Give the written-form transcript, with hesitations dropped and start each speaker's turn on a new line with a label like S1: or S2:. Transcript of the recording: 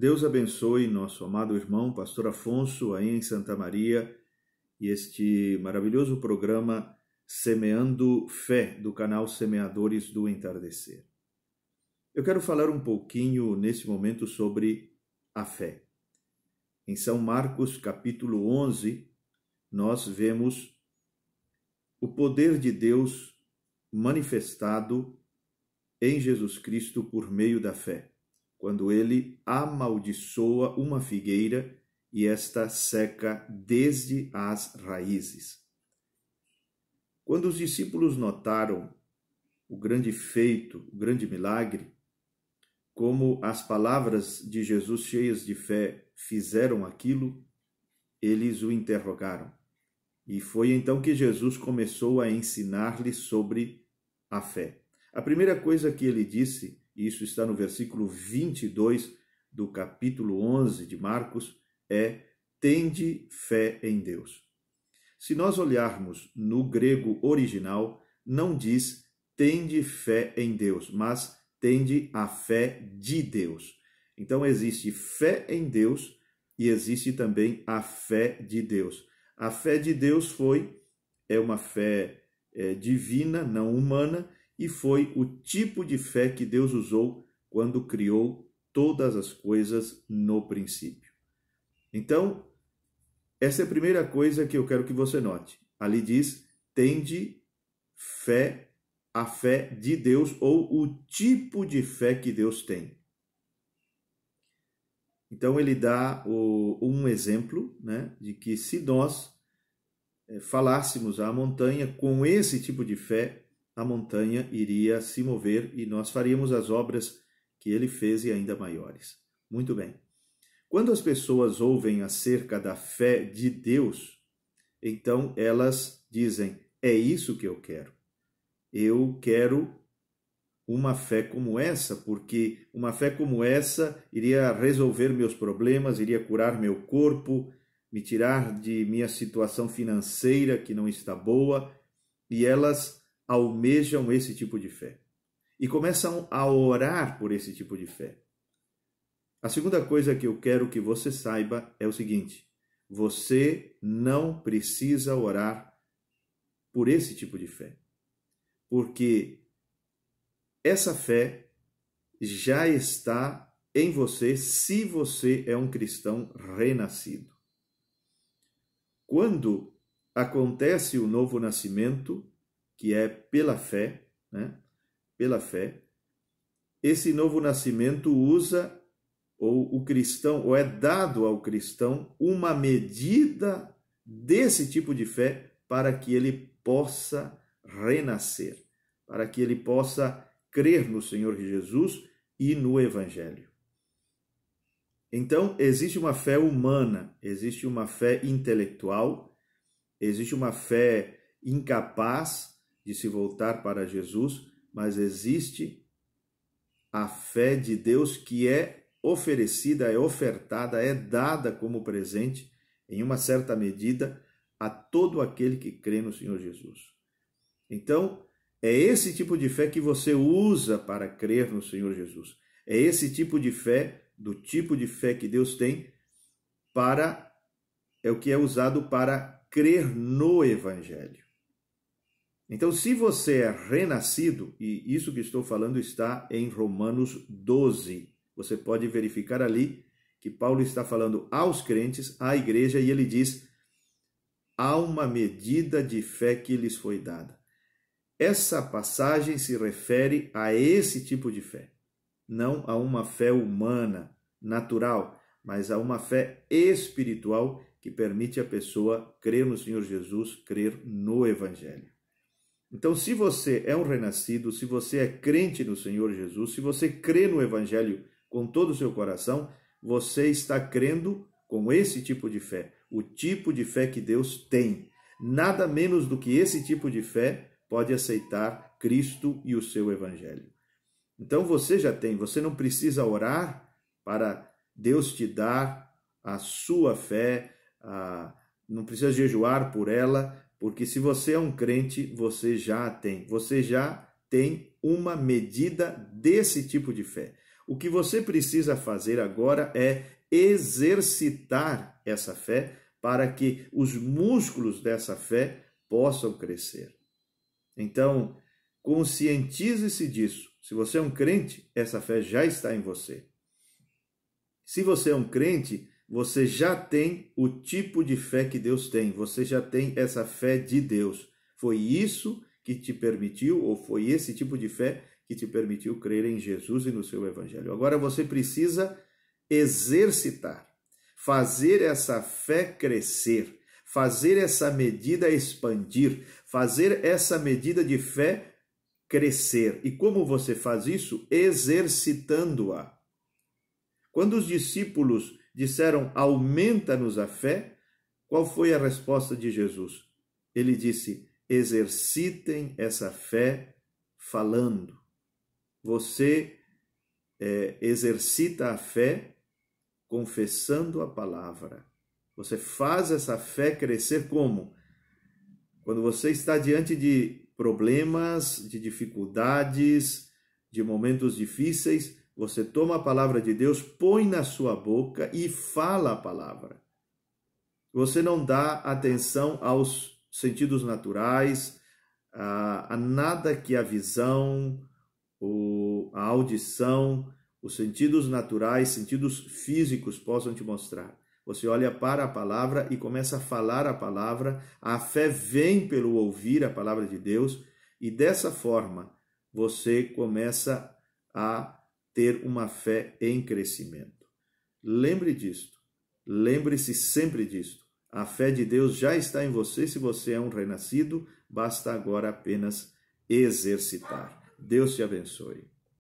S1: Deus abençoe nosso amado irmão, pastor Afonso, aí em Santa Maria, e este maravilhoso programa Semeando Fé, do canal Semeadores do Entardecer. Eu quero falar um pouquinho nesse momento sobre a fé. Em São Marcos, capítulo 11, nós vemos o poder de Deus manifestado em Jesus Cristo por meio da fé, quando ele amaldiçoa uma figueira e esta seca desde as raízes. Quando os discípulos notaram o grande feito, o grande milagre, como as palavras de Jesus cheias de fé fizeram aquilo, eles o interrogaram. E foi então que Jesus começou a ensinar-lhes sobre a fé. A primeira coisa que ele disse, e isso está no versículo 22 do capítulo 11 de Marcos, é: tende fé em Deus. Se nós olharmos no grego original, não diz tende fé em Deus, mas tende a fé de Deus. Então existe fé em Deus e existe também a fé de Deus. A fé de Deus é uma fé divina, não humana, e foi o tipo de fé que Deus usou quando criou todas as coisas no princípio. Então, essa é a primeira coisa que eu quero que você note. Ali diz, tende fé, a fé de Deus, ou o tipo de fé que Deus tem. Então, ele dá um exemplo, né, de que se nós falássemos à montanha com esse tipo de fé, a montanha iria se mover e nós faríamos as obras que ele fez e ainda maiores. Muito bem. Quando as pessoas ouvem acerca da fé de Deus, então elas dizem, é isso que eu quero. Eu quero uma fé como essa, porque uma fé como essa iria resolver meus problemas, iria curar meu corpo, me tirar de minha situação financeira que não está boa, e elas almejam esse tipo de fé e começam a orar por esse tipo de fé. A segunda coisa que eu quero que você saiba é o seguinte: você não precisa orar por esse tipo de fé, porque essa fé já está em você se você é um cristão renascido. Quando acontece o novo nascimento, que é pela fé, né? Pela fé, esse novo nascimento usa, ou o cristão, ou é dado ao cristão, uma medida desse tipo de fé para que ele possa renascer, para que ele possa crer no Senhor Jesus e no Evangelho. Então, existe uma fé humana, existe uma fé intelectual, existe uma fé incapaz de se voltar para Jesus, mas existe a fé de Deus que é oferecida, é ofertada, é dada como presente, em uma certa medida, a todo aquele que crê no Senhor Jesus. Então, é esse tipo de fé que você usa para crer no Senhor Jesus. É esse tipo de fé, do tipo de fé que Deus tem, é o que é usado para crer no Evangelho. Então, se você é renascido, e isso que estou falando está em Romanos 12, você pode verificar ali que Paulo está falando aos crentes, à igreja, e ele diz, há uma medida de fé que lhes foi dada. Essa passagem se refere a esse tipo de fé, não a uma fé humana, natural, mas a uma fé espiritual que permite a pessoa crer no Senhor Jesus, crer no Evangelho. Então, se você é um renascido, se você é crente no Senhor Jesus, se você crê no Evangelho com todo o seu coração, você está crendo com esse tipo de fé, o tipo de fé que Deus tem. Nada menos do que esse tipo de fé pode aceitar Cristo e o seu Evangelho. Então, você já tem, você não precisa orar para Deus te dar a sua fé, não precisa jejuar por ela, porque se você é um crente, você já tem uma medida desse tipo de fé. O que você precisa fazer agora é exercitar essa fé para que os músculos dessa fé possam crescer. Então, conscientize-se disso. Se você é um crente, essa fé já está em você. Se você é um crente, você já tem o tipo de fé que Deus tem. Você já tem essa fé de Deus. Foi isso que te permitiu, ou foi esse tipo de fé que te permitiu crer em Jesus e no seu evangelho. Agora você precisa exercitar, fazer essa fé crescer, fazer essa medida expandir, fazer essa medida de fé crescer. E como você faz isso? Exercitando-a. Quando os discípulos disseram, aumenta-nos a fé, qual foi a resposta de Jesus? Ele disse, exercitem essa fé falando. Você exercita a fé confessando a palavra. Você faz essa fé crescer como? Quando você está diante de problemas, de dificuldades, de momentos difíceis, você toma a palavra de Deus, põe na sua boca e fala a palavra. Você não dá atenção aos sentidos naturais, a nada que a visão, a audição, os sentidos naturais, sentidos físicos possam te mostrar. Você olha para a palavra e começa a falar a palavra, a fé vem pelo ouvir a palavra de Deus e dessa forma você começa a ter uma fé em crescimento. Lembre disto, lembre-se sempre disto. A fé de Deus já está em você, se você é um renascido, basta agora apenas exercitar. Deus te abençoe.